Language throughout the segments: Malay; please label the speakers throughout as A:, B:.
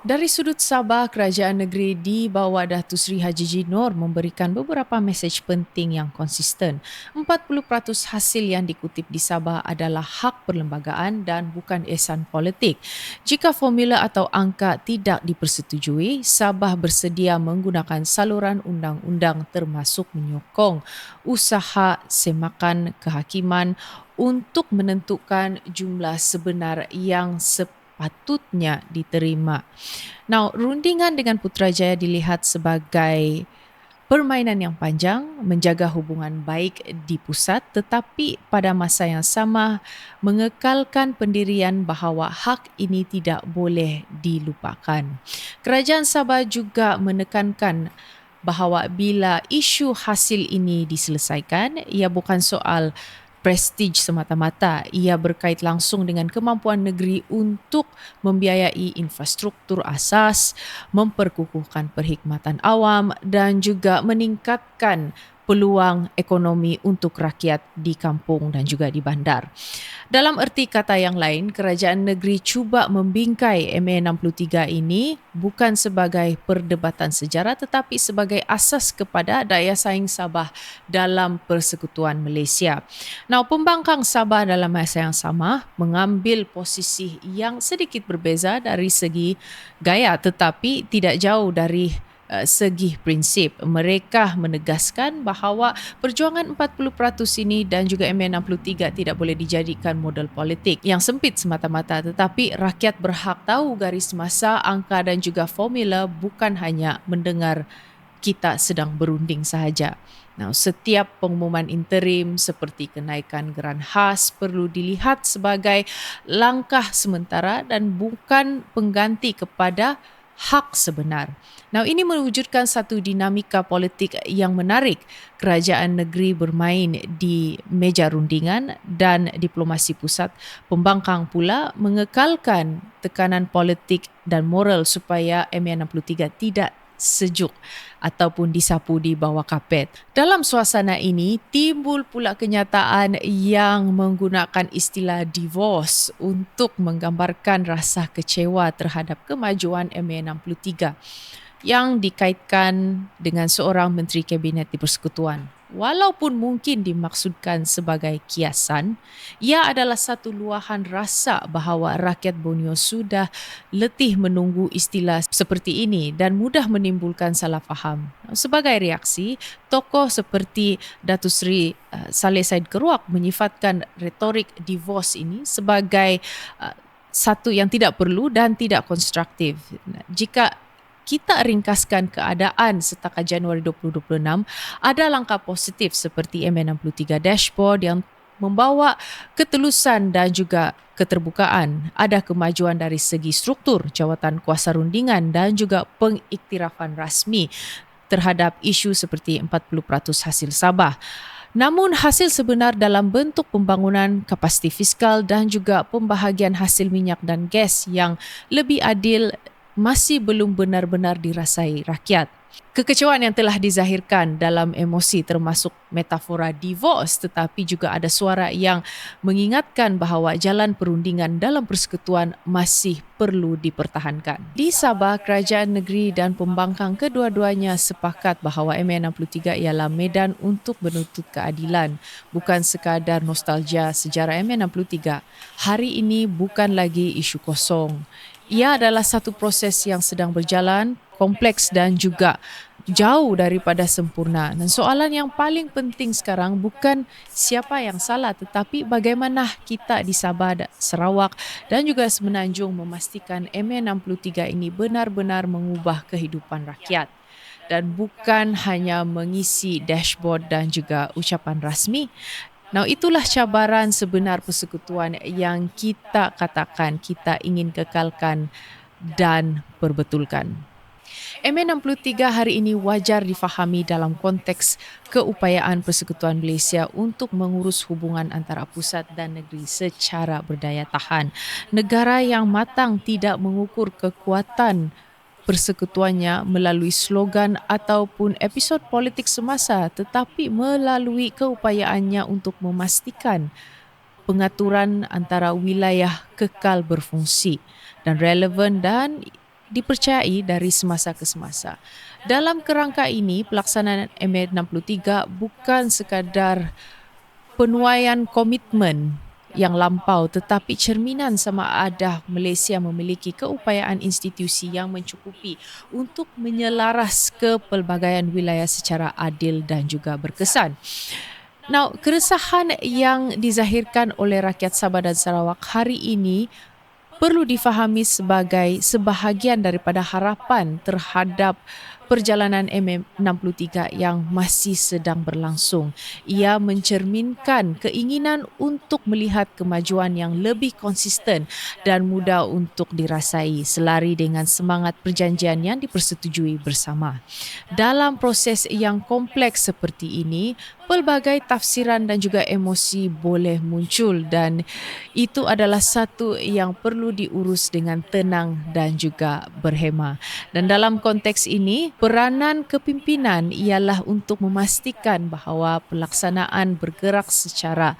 A: Dari sudut Sabah, kerajaan negeri di bawah Datuk Seri Haji G. Noor memberikan beberapa mesej penting yang konsisten. 40% hasil yang dikutip di Sabah adalah hak perlembagaan dan bukan ihsan politik. Jika formula atau angka tidak dipersetujui, Sabah bersedia menggunakan saluran undang-undang termasuk menyokong usaha semakan kehakiman untuk menentukan jumlah sebenar yang patutnya diterima. Now, rundingan dengan Putrajaya dilihat sebagai permainan yang panjang, menjaga hubungan baik di pusat tetapi pada masa yang sama mengekalkan pendirian bahawa hak ini tidak boleh dilupakan. Kerajaan Sabah juga menekankan bahawa bila isu hasil ini diselesaikan, ia bukan soal prestij semata-mata. Ia berkait langsung dengan kemampuan negeri untuk membiayai infrastruktur asas, memperkukuhkan perkhidmatan awam dan juga meningkatkan peluang ekonomi untuk rakyat di kampung dan juga di bandar. Dalam erti kata yang lain, kerajaan negeri cuba membingkai MA63 ini bukan sebagai perdebatan sejarah tetapi sebagai asas kepada daya saing Sabah dalam Persekutuan Malaysia. Now, pembangkang Sabah dalam masa yang sama mengambil posisi yang sedikit berbeza dari segi gaya tetapi tidak jauh dari segi prinsip. Mereka menegaskan bahawa perjuangan 40% ini dan juga MA63 tidak boleh dijadikan model politik yang sempit semata-mata tetapi rakyat berhak tahu garis masa, angka dan juga formula bukan hanya mendengar kita sedang berunding sahaja. Now, setiap pengumuman interim seperti kenaikan geran khas perlu dilihat sebagai langkah sementara dan bukan pengganti kepada hak sebenar. Now, ini mewujudkan satu dinamika politik yang menarik. Kerajaan negeri bermain di meja rundingan dan diplomasi pusat. Pembangkang pula mengekalkan tekanan politik dan moral supaya MA63 tidak sejuk ataupun disapu di bawah kapet. Dalam suasana ini, timbul pula kenyataan yang menggunakan istilah divorce untuk menggambarkan rasa kecewa terhadap kemajuan MA63 yang dikaitkan dengan seorang menteri kabinet di Persekutuan. Walaupun mungkin dimaksudkan sebagai kiasan, ia adalah satu luahan rasa bahawa rakyat Borneo sudah letih menunggu istilah seperti ini dan mudah menimbulkan salah faham. Sebagai reaksi, tokoh seperti Datuk Seri Saleh Said Keruak menyifatkan retorik divorce ini sebagai satu yang tidak perlu dan tidak konstruktif. Jika kita ringkaskan keadaan setakat Januari 2026, ada langkah positif seperti MA63 dashboard yang membawa ketelusan dan juga keterbukaan. Ada kemajuan dari segi struktur jawatan kuasa rundingan dan juga pengiktirafan rasmi terhadap isu seperti 40% hasil Sabah. Namun hasil sebenar dalam bentuk pembangunan kapasiti fiskal dan juga pembahagian hasil minyak dan gas yang lebih adil masih belum benar-benar dirasai rakyat. Kekecewaan yang telah dizahirkan dalam emosi termasuk metafora divorce tetapi juga ada suara yang mengingatkan bahawa jalan perundingan dalam persekutuan masih perlu dipertahankan. Di Sabah, kerajaan negeri dan pembangkang kedua-duanya sepakat bahawa MA63 ialah medan untuk menuntut keadilan, bukan sekadar nostalgia sejarah MA63. Hari ini bukan lagi isu kosong. Ia adalah satu proses yang sedang berjalan, kompleks dan juga jauh daripada sempurna. Dan soalan yang paling penting sekarang bukan siapa yang salah tetapi bagaimana kita di Sabah, Sarawak dan juga Semenanjung memastikan MA63 ini benar-benar mengubah kehidupan rakyat dan bukan hanya mengisi dashboard dan juga ucapan rasmi. Now, itulah cabaran sebenar persekutuan yang kita katakan kita ingin kekalkan dan perbetulkan. MA63 hari ini wajar difahami dalam konteks keupayaan Persekutuan Malaysia untuk mengurus hubungan antara pusat dan negeri secara berdaya tahan. Negara yang matang tidak mengukur kekuatan persekutuannya melalui slogan ataupun episod politik semasa tetapi melalui keupayaannya untuk memastikan pengaturan antara wilayah kekal berfungsi dan relevan dan dipercayai dari semasa ke semasa. Dalam kerangka ini, pelaksanaan MA63 bukan sekadar penuaian komitmen yang lampau tetapi cerminan sama ada Malaysia memiliki keupayaan institusi yang mencukupi untuk menyelaras kepelbagaian wilayah secara adil dan juga berkesan. Now, keresahan yang dizahirkan oleh rakyat Sabah dan Sarawak hari ini perlu difahami sebagai sebahagian daripada harapan terhadap perjalanan MM63 yang masih sedang berlangsung. Ia mencerminkan keinginan untuk melihat kemajuan yang lebih konsisten dan mudah untuk dirasai selari dengan semangat perjanjian yang dipersetujui bersama. Dalam proses yang kompleks seperti ini, pelbagai tafsiran dan juga emosi boleh muncul dan itu adalah satu yang perlu diurus dengan tenang dan juga berhema. Dan dalam konteks ini, peranan kepimpinan ialah untuk memastikan bahawa pelaksanaan bergerak secara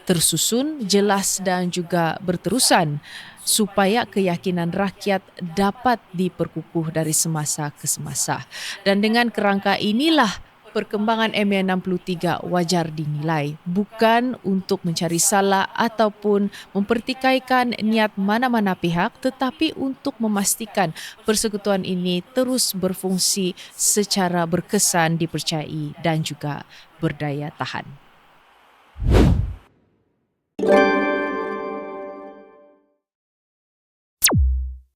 A: tersusun, jelas dan juga berterusan supaya keyakinan rakyat dapat diperkukuh dari semasa ke semasa. Dan dengan kerangka inilah perkembangan MA63 wajar dinilai, bukan untuk mencari salah ataupun mempertikaikan niat mana-mana pihak, tetapi untuk memastikan persekutuan ini terus berfungsi secara berkesan, dipercayai dan juga berdaya tahan.